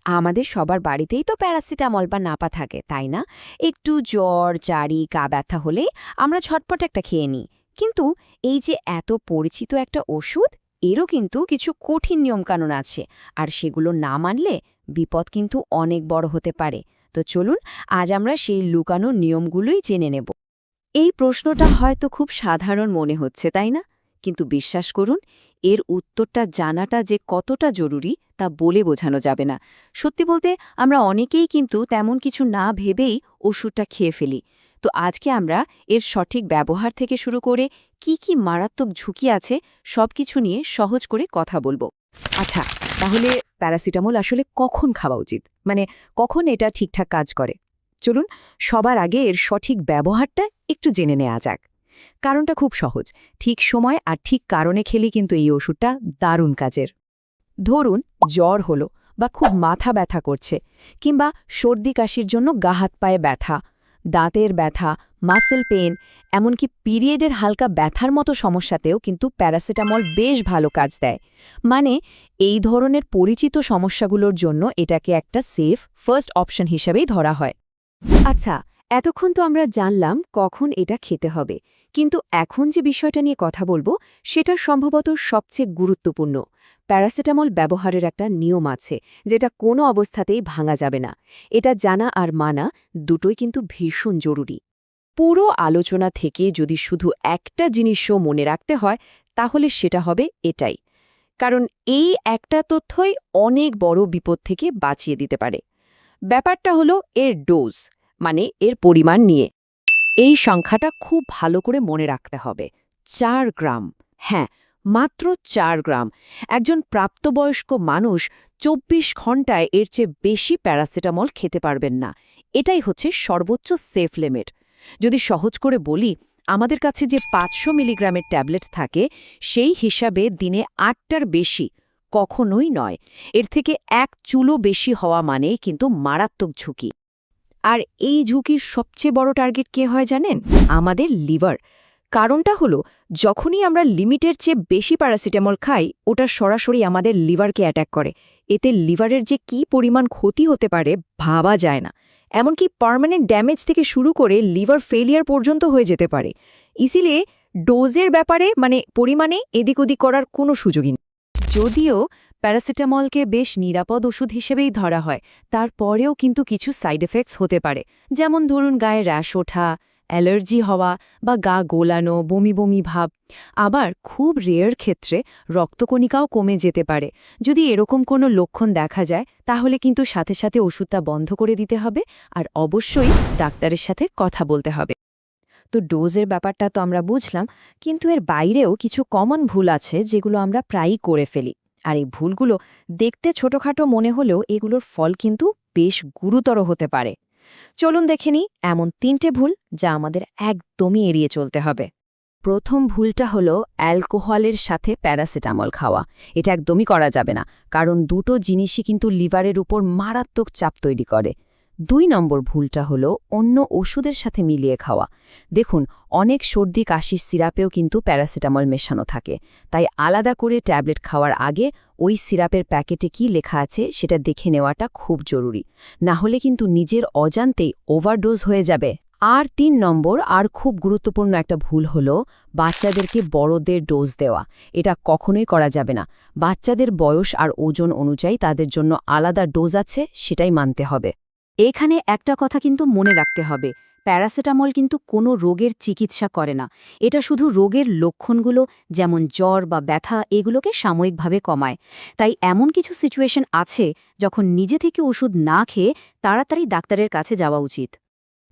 আমাদের সবার বাড়িতেই তো প্যারাসিটামল বা নাপা থাকে, তাই না? একটু জ্বর, জারি, গা ব্যথা হলেই আমরা ঝটপট একটা খেয়ে নিই। কিন্তু এই যে এত পরিচিত একটা ওষুধ, এরও কিন্তু কিছু কঠিন নিয়মকানুন আছে, আর সেগুলো না মানলে বিপদ কিন্তু অনেক বড় হতে পারে। তো চলুন আজ আমরা সেই লুকানো নিয়মগুলোই জেনে নেব। এই প্রশ্নটা হয়তো খুব সাধারণ মনে হচ্ছে, তাই না? কিন্তু বিশ্বাস করুন, এর উত্তরটা জানাটা যে কতটা জরুরি তা বলে বোঝানো যাবে না। সত্যি বলতে আমরা অনেকেই কিন্তু তেমন কিছু না ভেবেই ওষুধটা খেয়ে ফেলি। তো আজকে আমরা এর সঠিক ব্যবহার থেকে শুরু করে কি কি মারাত্মক ঝুঁকি আছে সবকিছু নিয়ে সহজ করে কথা বলবো। আচ্ছা, তাহলে প্যারাসিটামল আসলে কখন খাওয়া উচিত? মানে কখন এটা ঠিকঠাক কাজ করে? চলুন সবার আগে এর সঠিক ব্যবহারটা একটু জেনে নেওয়া যাক। কারণটা খুব সহজ। ঠিক সময় আর ঠিক কারণে খেলে কিন্তু এই ওষুধটা দারুণ কাজের। ধরুন জ্বর হলো, বা খুব মাথা ব্যথা করছে, কিংবা সর্দি কাশির জন্য গা হাত পায়ে ব্যথা, দাঁতের ব্যথা, মাসেল পেন, এমনকি পিরিয়ডের হালকা ব্যথার মতো সমস্যাতেও কিন্তু প্যারাসিটামল বেশ ভালো কাজ দেয়। মানে এই ধরনের পরিচিত সমস্যাগুলোর জন্য এটাকে একটা সেফ ফার্স্ট অপশন হিসেবেই ধরা হয়। আচ্ছা, এতক্ষণ তো আমরা জানলাম কখন এটা খেতে হবে, কিন্তু এখন যে বিষয়টা নিয়ে কথা বলবো সেটা সম্ভবত সবচেয়ে গুরুত্বপূর্ণ। প্যারাসিটামল ব্যবহারের একটা নিয়ম আছে, যেটা কোনো অবস্থাতেই ভাঙা যাবে না। এটা জানা আর মানা দুটোই কিন্তু ভীষণ জরুরি। পুরো আলোচনা থেকে যদি শুধু একটা জিনিসও মনে রাখতে হয়, তাহলে সেটা হবে এটাই। কারণ এই একটা তথ্যই অনেক বড় বিপদ থেকে বাঁচিয়ে দিতে পারে। ব্যাপারটা হলো এর ডোজ, মানে এর পরিমাণ নিয়ে। এই সংখ্যাটা খুব ভালো করে মনে রাখতে হবে। ৪ গ্রাম। হ্যাঁ, মাত্র ৪ গ্রাম। একজন প্রাপ্তবয়স্ক মানুষ ২৪ ঘন্টায় এর চেয়ে বেশি প্যারাসিটামল খেতে পারবেন না। এটাই হচ্ছে সর্বোচ্চ সেফ লিমিট। যদি সহজ করে বলি, আমাদের কাছে যে ৫০০ মিলিগ্রামের ট্যাবলেট থাকে, সেই হিসাবে দিনে ৮টার বেশি কখনোই নয়। এর থেকে এক চুলো বেশি হওয়া মানেই কিন্তু মারাত্মক ঝুঁকি। আর এই ঝুঁকির সবচেয়ে বড় টার্গেট কে হয় জানেন? আমাদের লিভার। কারণটা হলো, যখনই আমরা লিমিটের চেয়ে বেশি প্যারাসিটামল খাই, ওটা সরাসরি আমাদের লিভারকে অ্যাটাক করে। এতে লিভারের যে কি পরিমাণ ক্ষতি হতে পারে ভাবা যায় না। এমনকি পার্মানেন্ট ড্যামেজ থেকে শুরু করে লিভার ফেলিয়ার পর্যন্ত হয়ে যেতে পারে। ইসিলিয়ে ডোজের ব্যাপারে পরিমাণে এদিক ওদিক করার কোনো সুযোগই নেই। যদিও প্যারাসিটামলকে বেশ নিরাপদ ওষুধ হিসেবেই ধরা হয়, তারপরেও কিন্তু কিছু সাইড এফেক্টস হতে পারে। যেমন ধরুন গায়ে র্যাশ ওঠা, অ্যালার্জি হওয়া, বা গা গোলানো, বমি বমি ভাব। আবার খুব রেয়ার ক্ষেত্রে রক্তকণিকাও কমে যেতে পারে। যদি এরকম কোনো লক্ষণ দেখা যায়, তাহলে কিন্তু সাথে সাথে ওষুধটা বন্ধ করে দিতে হবে, আর অবশ্যই ডাক্তারের সাথে কথা বলতে হবে। তো ডোজের ব্যাপারটা তো আমরা বুঝলাম, কিন্তু এর বাইরেও কিছু কমন ভুল আছে যেগুলো আমরা প্রায়ই করে ফেলি। আর এই ভুলগুলো দেখতে ছোটখাটো মনে হলেও এগুলোর ফল কিন্তু বেশ গুরুতর হতে পারে। চলুন দেখে নিই এমন ৩টে ভুল যা আমাদের একদমই এড়িয়ে চলতে হবে। প্রথম ভুলটা হলো অ্যালকোহলের সাথে প্যারাসিটামল খাওয়া। এটা একদমই করা যাবে না, কারণ দুটো জিনিসই কিন্তু লিভারের উপর মারাত্মক চাপ তৈরি করে। ২ নম্বর ভুলটা হলো অন্য ওষুধের সাথে মিলিয়ে খাওয়া। দেখুন, অনেক সর্দি কাশির সিরাপেও কিন্তু প্যারাসিটামল মেশানো থাকে। তাই আলাদা করে ট্যাবলেট খাওয়ার আগে ওই সিরাপের প্যাকেটে কি লেখা আছে সেটা দেখে নেওয়াটা খুব জরুরি। না হলে কিন্তু নিজের অজান্তেই ওভারডোজ হয়ে যাবে। আর ৩ নম্বর আর খুব গুরুত্বপূর্ণ একটা ভুল হলো বাচ্চাদেরকে বড়দের ডোজ দেওয়া। এটা কখনোই করা যাবে না। বাচ্চাদের বয়স আর ওজন অনুযায়ী তাদের জন্য আলাদা ডোজ আছে, সেটাই মানতে হবে। এখানে একটা কথা কিন্তু মনে রাখতে হবে, প্যারাসিটামল কিন্তু কোনো রোগের চিকিৎসা করে না। এটা শুধু রোগের লক্ষণগুলো, যেমন জ্বর বা ব্যথা, এগুলোকে সাময়িকভাবে কমায়। তাই এমন কিছু সিচুয়েশন আছে যখন নিজে থেকে ওষুধ না খেয়ে তাড়াতাড়ি ডাক্তারের কাছে যাওয়া উচিত।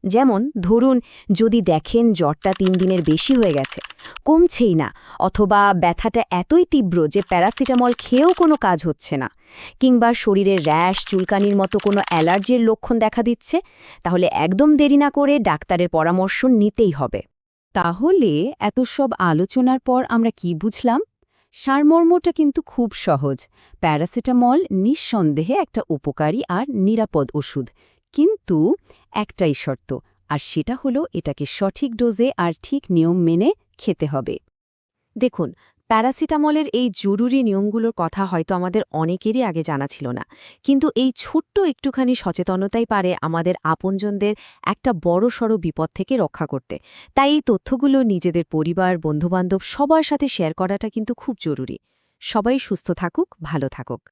যেমন ধরুন, যদি দেখেন জ্বরটা ৩ দিনের বেশি হয়ে গেছে, কমছেই না, অথবা ব্যথাটা এতই তীব্র যে প্যারাসিটামল খেয়েও কোনো কাজ হচ্ছে না, কিংবা শরীরে র্যাশ, চুলকানির মতো কোনো অ্যালার্জির লক্ষণ দেখা দিচ্ছে, তাহলে একদম দেরি না করে ডাক্তারের পরামর্শ নিতেই হবে। তাহলে এত সব আলোচনার পর আমরা কি বুঝলাম? সারমর্মটা কিন্তু খুব সহজ। প্যারাসিটামল নিঃসন্দেহে একটা উপকারী আর নিরাপদ ওষুধ, কিন্তু একটাই শর্ত, আর সেটা হলো এটাকে সঠিক ডোজে আর ঠিক নিয়ম মেনে খেতে হবে। দেখুন, প্যারাসিটামলের এই জরুরি নিয়মগুলোর কথা হয়তো আমাদের অনেকেরই আগে জানা ছিল না, কিন্তু এই ছোট্ট একটুখানি সচেতনতাই পারে আমাদের আপনজনদের একটা বড়সড় বিপদ থেকে রক্ষা করতে। তাই এই তথ্যগুলো নিজেদের পরিবার, বন্ধুবান্ধব সবার সাথে শেয়ার করাটা কিন্তু খুব জরুরি। সবাই সুস্থ থাকুক, ভালো থাকুক।